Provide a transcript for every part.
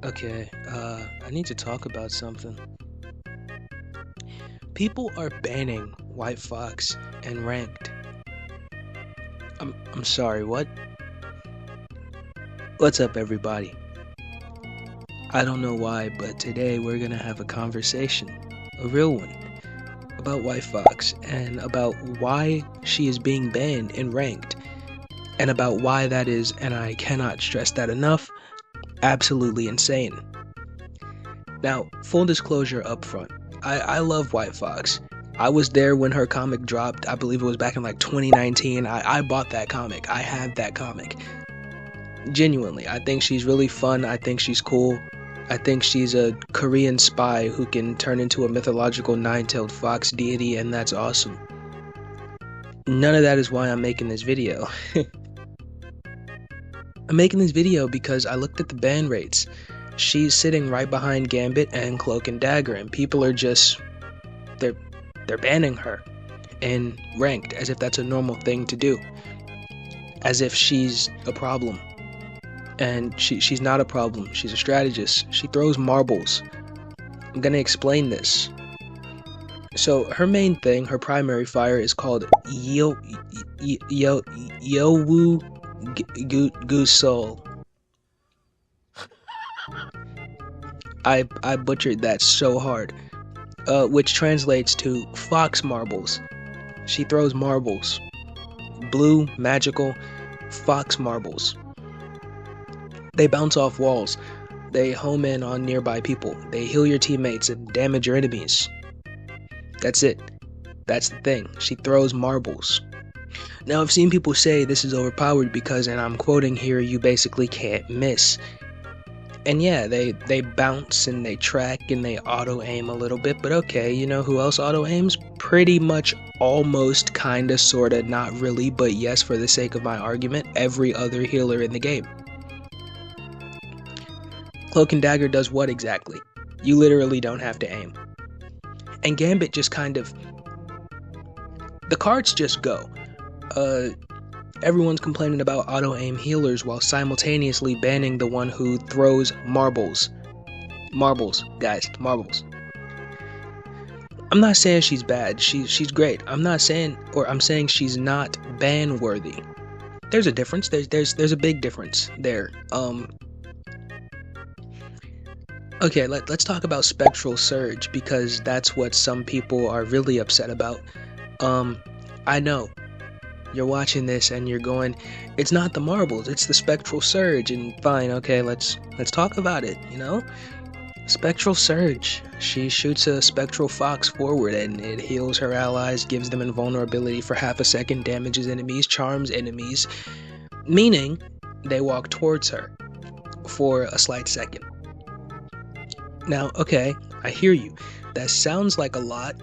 Okay, I need to talk about something. People are banning White Fox and Ranked. I'm sorry, what? What's up, everybody? I don't know why, but today we're gonna have a conversation, a real one, about White Fox and about why she is being banned in Ranked, and about why that is, and I cannot stress that enough, absolutely insane. Now, full disclosure up front, I love White Fox. I was there when her comic dropped. I believe it was back in like 2019. I bought that comic. I have that comic. Genuinely, I think she's really fun. I think she's cool. I think she's a Korean spy who can turn into a mythological nine-tailed fox deity, and that's awesome. None of that is why I'm making this video. I'm making this video because I looked at the ban rates. She's sitting right behind Gambit and Cloak and Dagger, and people are just they're banning her and Ranked as if that's a normal thing to do, as if she's a problem. And she's not a problem. She's a strategist. She throws marbles. I'm gonna explain this. So her main thing, her primary fire, is called Yowu Gusol. I butchered that so hard. Which translates to fox marbles. She throws marbles. Blue, magical, fox marbles. They bounce off walls. They home in on nearby people. They heal your teammates and damage your enemies. That's it. That's the thing. She throws marbles. Now, I've seen people say this is overpowered because, and I'm quoting here, you basically can't miss. And yeah, they bounce and they track and they auto-aim a little bit, but okay, you know who else auto-aims? Pretty much, almost, kinda, sorta, not really, but yes, for the sake of my argument, every other healer in the game. Cloak and Dagger does what exactly? You literally don't have to aim. And Gambit just kind of... the cards just go. Everyone's complaining about auto-aim healers while simultaneously banning the one who throws marbles. Marbles, guys, marbles. I'm not saying she's bad. She's great. I'm saying she's not ban worthy. There's a difference. There's a big difference there. Okay, let's talk about Spectral Surge because that's what some people are really upset about. I know. You're watching this and you're going, it's not the marbles, it's the Spectral Surge, and fine, okay, let's talk about it, you know? Spectral Surge. She shoots a Spectral Fox forward and it heals her allies, gives them invulnerability for half a second, damages enemies, charms enemies, meaning they walk towards her for a slight second. Now, okay, I hear you. That sounds like a lot.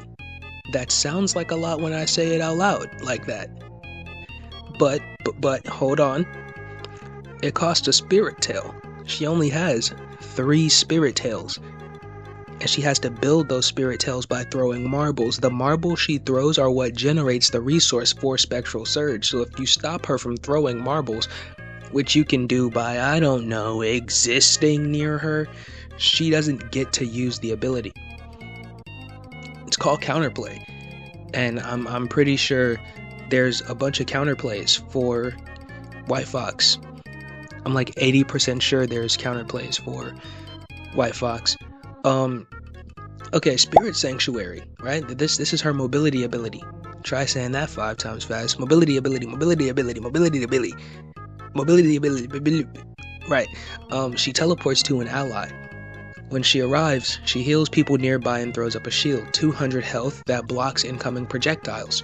That sounds like a lot when I say it out loud like that. But hold on. It costs a Spirit Tail. She only has 3 Spirit Tails. And she has to build those Spirit Tails by throwing marbles. The marbles she throws are what generates the resource for Spectral Surge. So if you stop her from throwing marbles, which you can do by, I don't know, existing near her, she doesn't get to use the ability. It's called counterplay. And I'm pretty sure there's a bunch of counterplays for White Fox. I'm like 80% sure there's counterplays for White Fox. Okay, Spirit Sanctuary, right? This is her mobility ability. Try saying that 5 times fast. Mobility ability. Right. She teleports to an ally. When she arrives, she heals people nearby and throws up a shield, 200 health that blocks incoming projectiles.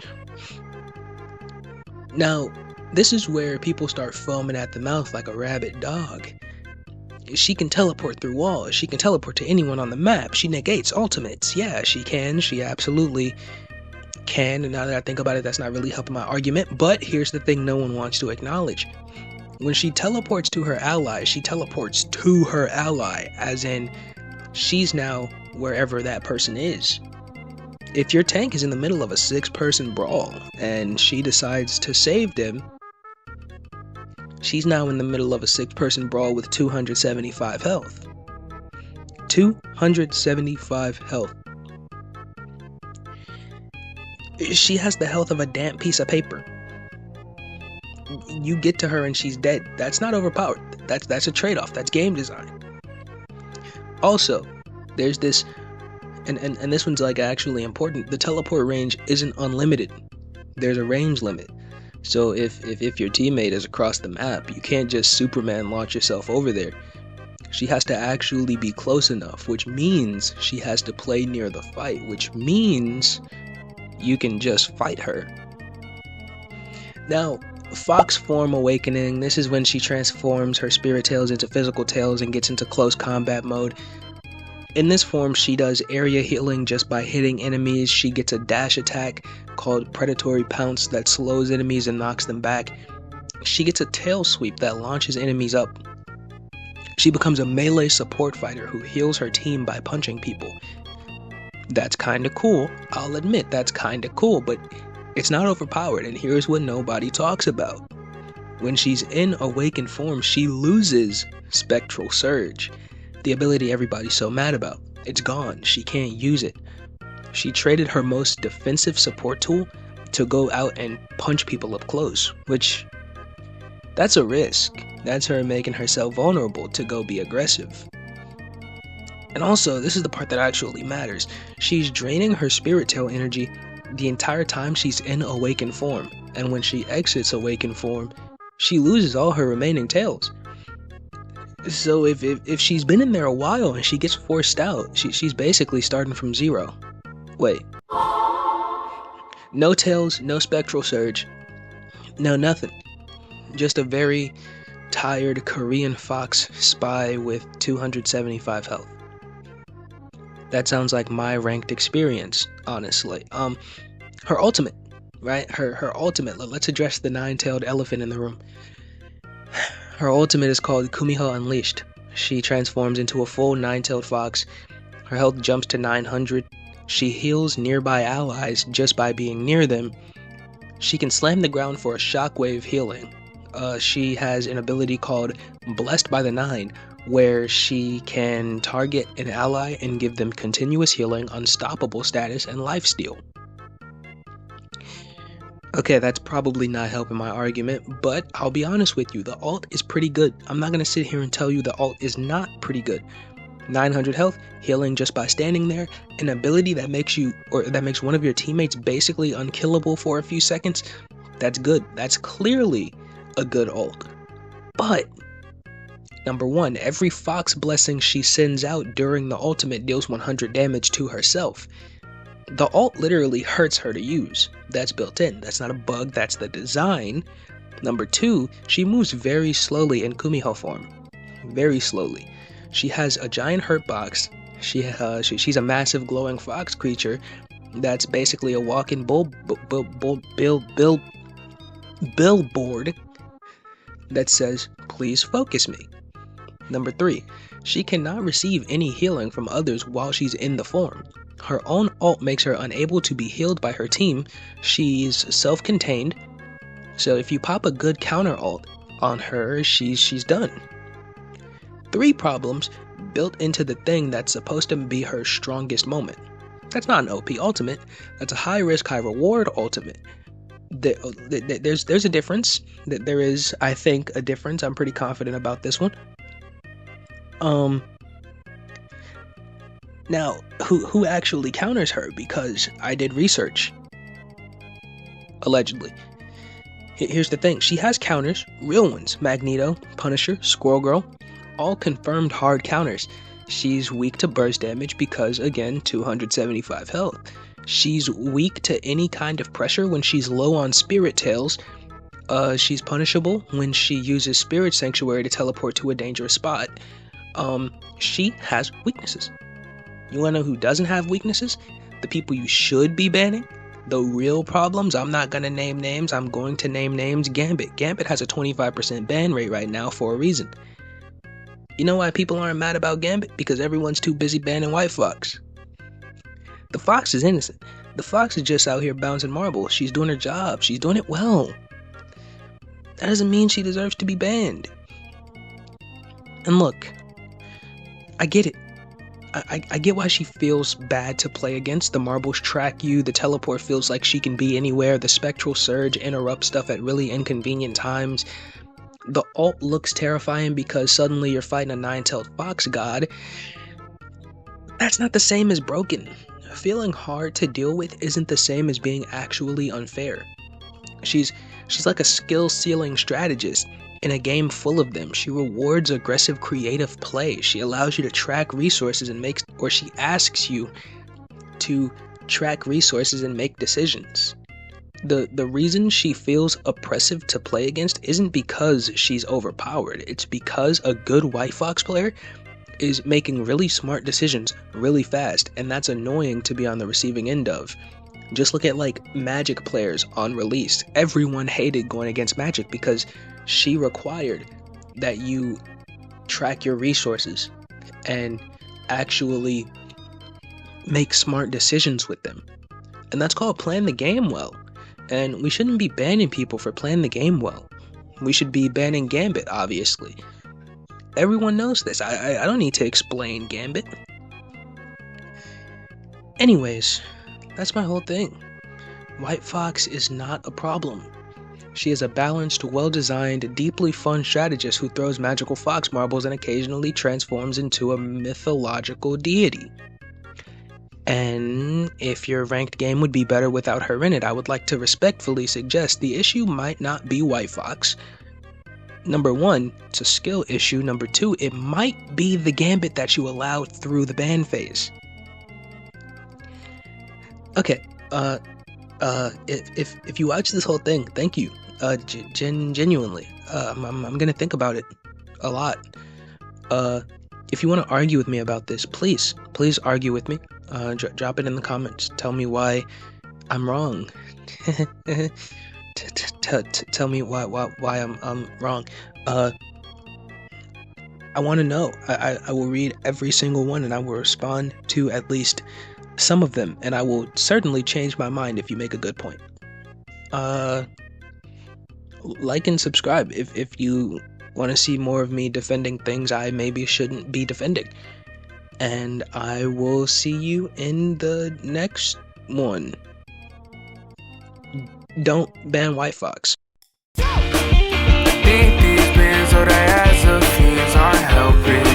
Now, this is where people start foaming at the mouth like a rabid dog. She can teleport through walls. She can teleport to anyone on the map. She negates ultimates. Yeah, she can. She absolutely can. And now that I think about it, that's not really helping my argument. But here's the thing no one wants to acknowledge. When she teleports to her ally, she teleports to her ally, as in she's now wherever that person is. If your tank is in the middle of a 6-person brawl and she decides to save them, she's now in the middle of a 6-person brawl with 275 health. 275 health. She has the health of a damp piece of paper. You get to her and she's dead. That's not overpowered. That's a trade-off. That's game design. Also, there's this, and this one's like actually important. The teleport range isn't unlimited. There's a range limit. So if your teammate is across the map, you can't just Superman launch yourself over there. She has to actually be close enough, which means she has to play near the fight, which means you can just fight her. Now, Fox Form Awakening, this is when she transforms her spirit tails into physical tails and gets into close combat mode. In this form, she does area healing just by hitting enemies. She gets a dash attack called Predatory Pounce that slows enemies and knocks them back. She gets a tail sweep that launches enemies up. She becomes a melee support fighter who heals her team by punching people. That's kinda cool. I'll admit that's kinda cool, but it's not overpowered, and here's what nobody talks about. When she's in awakened form, she loses Spectral Surge, the ability everybody's so mad about. It's gone. She can't use it. She traded her most defensive support tool to go out and punch people up close, which, that's a risk. That's her making herself vulnerable to go be aggressive. And also, this is the part that actually matters. She's draining her spirit tail energy the entire time she's in awakened form, and when she exits awakened form, she loses all her remaining tails. So if she's been in there a while and she gets forced out, she's basically starting from zero. Wait. No tails, no Spectral Surge, no nothing. Just a very tired Korean fox spy with 275 health. That sounds like my ranked experience, honestly. Her ultimate, right? Her ultimate. Let's address the nine-tailed elephant in the room. Her ultimate is called Kumiho Unleashed. She transforms into a full nine-tailed fox. Her health jumps to 900. She heals nearby allies just by being near them. She can slam the ground for a shockwave healing. She has an ability called Blessed by the Nine, where she can target an ally and give them continuous healing, unstoppable status, and lifesteal. Okay, that's probably not helping my argument, but I'll be honest with you, the ult is pretty good. I'm not going to sit here and tell you the ult is not pretty good. 900 health, healing just by standing there, an ability that makes one of your teammates basically unkillable for a few seconds. That's good. That's clearly a good ult. But number one, every fox blessing she sends out during the ultimate deals 100 damage to herself. The ult literally hurts her to use. That's built in. That's not a bug, that's the design. Number two, she moves very slowly in Kumiho form. Very slowly. She has a giant hurt box. She's a massive glowing fox creature that's basically a walking billboard that says, "Please focus me." Number three, she cannot receive any healing from others while she's in the form. Her own ult makes her unable to be healed by her team. She's self-contained, so if you pop a good counter ult on her, she's done. 3 problems built into the thing that's supposed to be her strongest moment. That's not an OP ultimate, that's a high risk, high reward ultimate. There's a difference. There is, I think, a difference. I'm pretty confident about this one. Now, who actually counters her? Because I did research. Allegedly. Here's the thing. She has counters, real ones. Magneto, Punisher, Squirrel Girl, all confirmed hard counters. She's weak to burst damage because, again, 275 health. She's weak to any kind of pressure when she's low on spirit tails. She's punishable when she uses Spirit Sanctuary to teleport to a dangerous spot. She has weaknesses. You wanna know who doesn't have weaknesses? The people you should be banning? The real problems? I'm not gonna name names, I'm going to name names. Gambit. Gambit has a 25% ban rate right now for a reason. You know why people aren't mad about Gambit? Because everyone's too busy banning White Fox. The Fox is innocent. The Fox is just out here bouncing marbles. She's doing her job. She's doing it well. That doesn't mean she deserves to be banned. And look, I get it. I get why she feels bad to play against. The marbles track you, the teleport feels like she can be anywhere, the spectral surge interrupts stuff at really inconvenient times. The ult looks terrifying because suddenly you're fighting a nine-tailed fox god. That's not the same as broken. Feeling hard to deal with isn't the same as being actually unfair. She's like a skill ceiling strategist. In a game full of them, she rewards aggressive creative play. She allows you to track resources and she asks you to track resources and make decisions. The reason she feels oppressive to play against isn't because she's overpowered. It's because a good White Fox player is making really smart decisions really fast, and that's annoying to be on the receiving end of. Just look at like Magic players on release. Everyone hated going against Magic because she required that you track your resources and actually make smart decisions with them. And that's called playing the game well. And we shouldn't be banning people for playing the game well. We should be banning Gambit, obviously. Everyone knows this. I don't need to explain Gambit. Anyways, that's my whole thing. White Fox is not a problem. She is a balanced, well-designed, deeply fun strategist who throws magical fox marbles and occasionally transforms into a mythological deity. And if your ranked game would be better without her in it, I would like to respectfully suggest the issue might not be White Fox. Number one, it's a skill issue. Number two, it might be the Gambit that you allowed through the ban phase. Okay, if you watch this whole thing, thank you. Genuinely, I'm gonna think about it a lot. If you want to argue with me about this, please argue with me. Drop it in the comments. Tell me why I'm wrong. Tell me why I'm wrong. I want to know. I will read every single one and I will respond to at least some of them, and I will certainly change my mind if you make a good point. Like and subscribe if you want to see more of me defending things I maybe shouldn't be defending. And I will see you in the next one. Don't ban White Fox. Think these bands or the ass of fiends aren't helping.